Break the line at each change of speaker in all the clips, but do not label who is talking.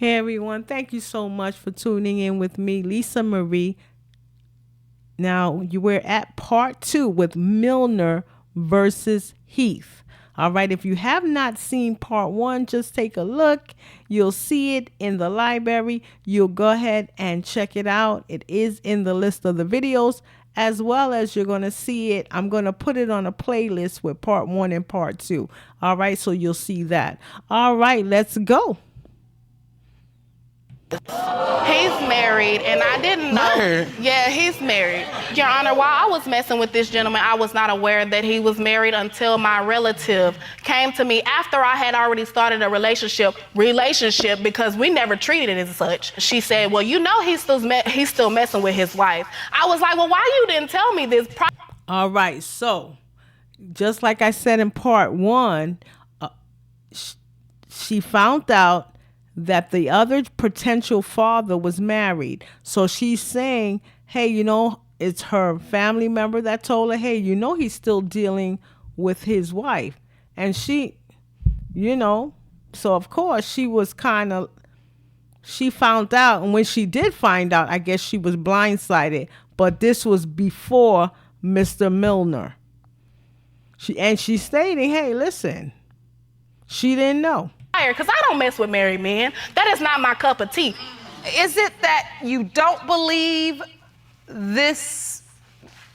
Hey everyone, thank you so much for tuning in with me, Lisa Marie. Now, we're at part 2 with Milner versus Heath. All right, if you have not seen part 1, just take a look. You'll see it in the library. You'll go ahead and check it out. It is in the list of the videos, as well as you're going to see it. I'm going to put it on a playlist with part 1 and part 2. All right, so you'll see that. All right, let's go.
He's married, and I didn't know.
Married?
Yeah, he's married. Your Honor, while I was messing with this gentleman, I was not aware that he was married until my relative came to me after I had already started a relationship because we never treated it as such. She said, well, you know he's still messing with his wife. I was like, well, why you didn't tell me this?
All right, so just like I said in part 1, she found out that the other potential father was married. So she's saying, hey, it's her family member that told her, hey, he's still dealing with his wife. And she, so of course she found out. And when she did find out, I guess she was blindsided. But this was before Mr. Milner. She's stating, hey, listen, she didn't know.
Because I don't mess with married men. That is not my cup of tea.
Is it that you don't believe this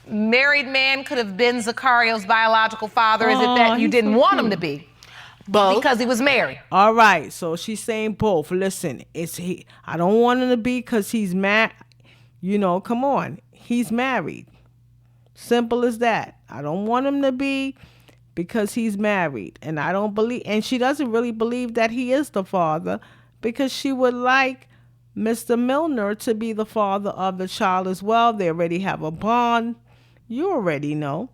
married man could have been Zacario's biological father? Is it that you didn't want him to be?
Both.
Because he was married.
All right, so she's saying both. Listen, I don't want him to be because he's mad. Come on. He's married. Simple as that. I don't want him to be because he's married. And I don't believe, and she doesn't really believe that he is the father, because she would like Mr. Milner to be the father of the child as well. They already have a bond. You already know.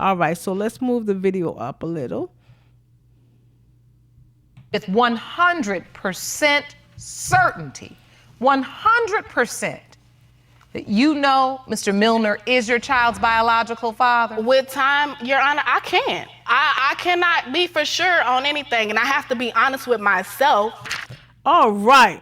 All right, so let's move the video up a little.
With 100% certainty, 100%, that Mr. Milner is your child's biological father?
With time, Your Honor, I can't. I cannot be for sure on anything, and I have to be honest with myself.
All right,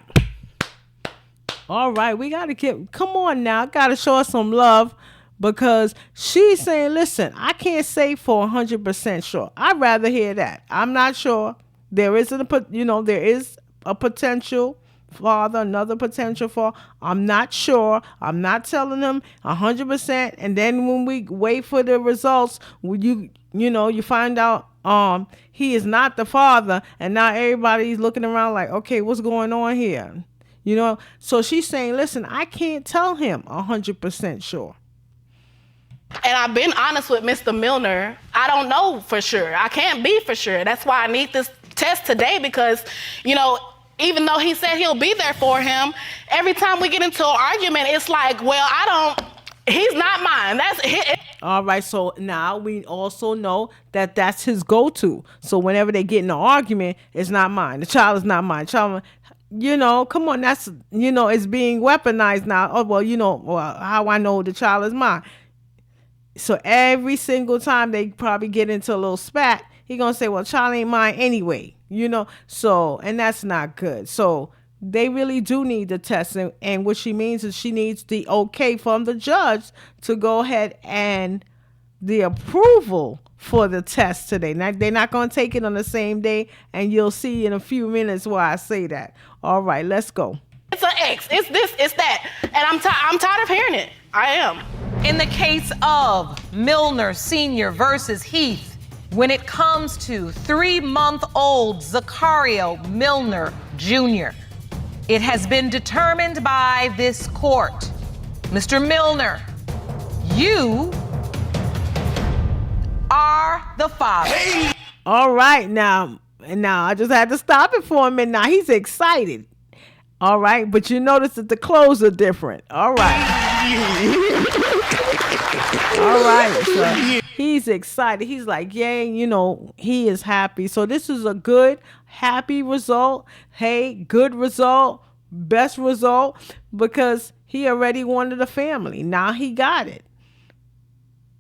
we got to come on now. Got to show us some love, because she's saying, listen, I can't say for 100% sure. I'd rather hear that. I'm not sure. There is a potential father, another potential father. I'm not sure. I'm not telling them 100%. And then when we wait for the results, you find out he is not the father, and now everybody's looking around like, okay, what's going on here? So she's saying, listen, I can't tell him 100% sure.
And I've been honest with Mr. Milner. I don't know for sure. I can't be for sure. That's why I need this test today, because, even though he said he'll be there for him, every time we get into an argument, it's like, well, he's not mine. That's it.
All right, so now we also know that that's his go-to. So whenever they get in an argument, it's not mine. The child is not mine. Child, come on, that's, it's being weaponized now. Oh, well, how I know the child is mine. So every single time they probably get into a little spat, he gonna say, well, child ain't mine anyway, so, and that's not good. So they really do need the test, and what she means is she needs the okay from the judge to go ahead and the approval for the test today. Now, they're not gonna take it on the same day, and you'll see in a few minutes why I say that. All right, let's go.
It's an X, it's this, it's that, and I'm tired of hearing it. I am.
In the case of Milner Sr. versus Heath, when it comes to 3-month-old Zacario Milner Jr., it has been determined by this court, Mr. Milner, you are the father. Hey.
All right, now I just had to stop it for a minute. Now he's excited. All right, but you notice that the clothes are different. All right. All right, so he's excited. He's like, yay, he is happy. So this is a good, happy result. Hey, good result, best result, because he already wanted a family. Now he got it.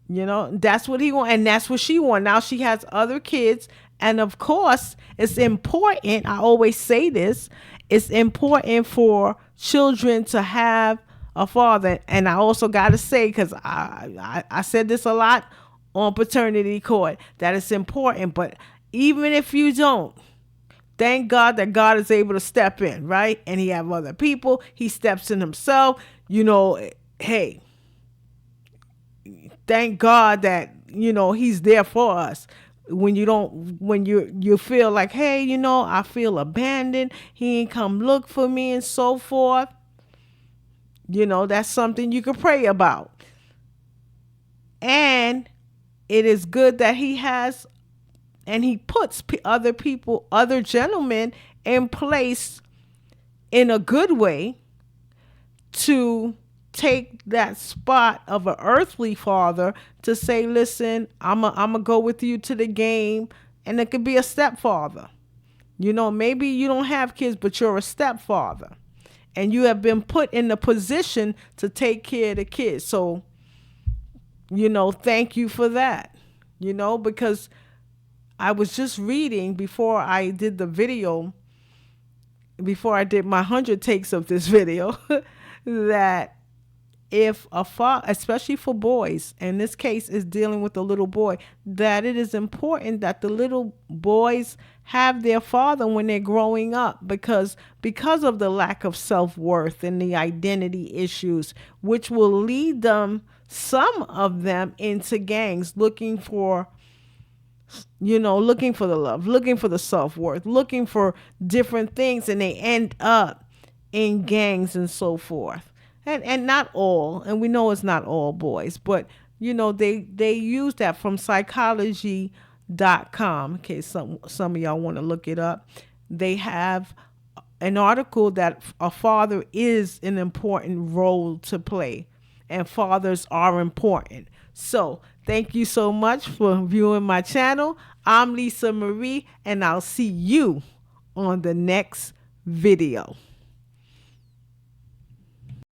That's what he wanted, and that's what she wanted. Now she has other kids, and of course, it's important, I always say this, it's important for children to have a father. And I also got to say, because I said this a lot on Paternity Court, that it's important. But even if you don't, thank God that God is able to step in, right? And he have other people. He steps in himself. Hey, thank God that, he's there for us. When you feel like, hey, I feel abandoned. He ain't come look for me and so forth. That's something you could pray about. And it is good that he has, and he puts other people, other gentlemen in place in a good way to take that spot of an earthly father to say, listen, I'm a go with you to the game. And it could be a stepfather. Maybe you don't have kids, but you're a stepfather. And you have been put in the position to take care of the kids. So, thank you for that. Because I was just reading before I did the video, before I did my 100 takes of this video, that if a father, especially for boys, and this case is dealing with a little boy, that it is important that the little boys have their father when they're growing up, because of the lack of self-worth and the identity issues, which will lead them, some of them, into gangs, looking for the love, looking for the self-worth, looking for different things, and they end up in gangs and so forth. And not all, and we know it's not all boys, but they use that from psychology.com. In case some of y'all want to look it up. They have an article that a father is an important role to play, and fathers are important. So thank you so much for viewing my channel. I'm Lisa Marie, and I'll see you on the next video.